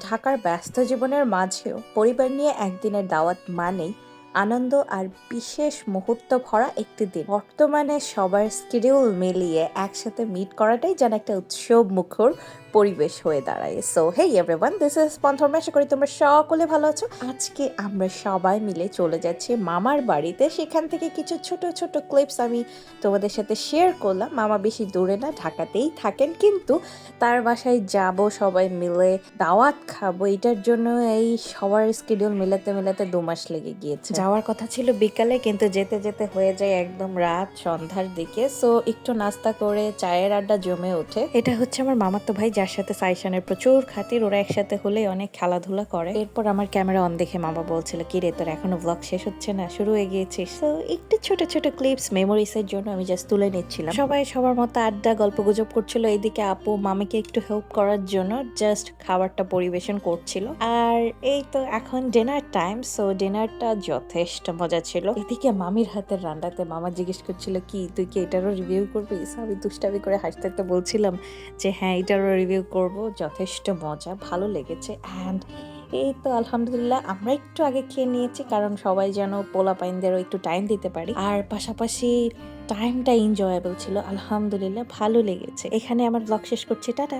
ঢাকার ব্যস্ত জীবনের মাঝেও পরিবার নিয়ে একদিনের দাওয়াত মানেই আনন্দ আর বিশেষ মুহূর্ত ভরা একটি দিন। বর্তমানে সবার শিডিউল মিলিয়ে একসাথে মিট করাটাই যেন একটা উৎসব মুখর পরিবেশ হয়ে দাঁড়ায়। So hey everyone, this is স্পন্ধর্ম। আশা করি তোমরা সকলে ভালো আছো। আজকে আমরা সবাই মিলে চলে যাচ্ছি মামার বাড়িতে। সেখান থেকে কিছু ছোট ছোট ক্লিপস আমি তোমাদের সাথে শেয়ার করলাম। মামা বেশি দূরে না, ঢাকাতেই থাকেন, কিন্তু তার বাসায় যাব সবাই মিলে দাওয়াত খাবো, এটার জন্য এই সবার শিডিউল মিলাতে মিলাতে 2 মাস লেগে গিয়েছে। যাওয়ার কথা ছিল বিকালে, কিন্তু যেতে যেতে হয়ে যায় একদম রাত সন্ধ্যার দিকে। সো একটু নাস্তা করে চায়ের আড্ডা জমে ওঠে। এটা হচ্ছে আমার মামাতো ভাই, যার সাথে সাইশানের প্রচুর খাতির। ওরা একসাথে হলে অনেক খেলাধুলা করে। এরপর আমার ক্যামেরা অন দেখে মামা বলছিল, কি রে তোর এখনো ব্লগ শেষ হচ্ছে না, শুরু হয়ে গিয়েছিস? তো একটু ছোট ছোট ক্লিপস মেমোরিজের জন্য আমি জাস্ট তুলে নিচ্ছিলাম। সবাই সবার মতো আড্ডা গল্প গুজব করছিল, এইদিকে আপু মামিকে একটু হেল্প করার জন্য জাস্ট খাবারটা পরিবেশন করছিল। আর এই তো এখন ডিনার টাইম, সো ডিনারটা যথেষ্ট মজা ছিল। এদিকে মামির হাতের রান্নাতে মামা জিজ্ঞেস করছিল, কি তুই কি এটারও রিভিউ করবি? আমি দুষ্টামি করে হাসতে হাসতে বলছিলাম যে হ্যাঁ, এটারও রিভিউ করব, যথেষ্ট মজা, ভালো লেগেছে। অ্যান্ড এই তো আলহামদুলিল্লাহ আমরা একটু আগে খেয়ে নিয়েছি, কারণ সবাই যেন পোলাপাইনদেরও একটু টাইম দিতে পারি, আর পাশাপাশি টাইমটা এনজয়েবল ছিল। আলহামদুলিল্লাহ ভালো লেগেছে। এখানে আমার ব্লগ শেষ করছি, টাটা।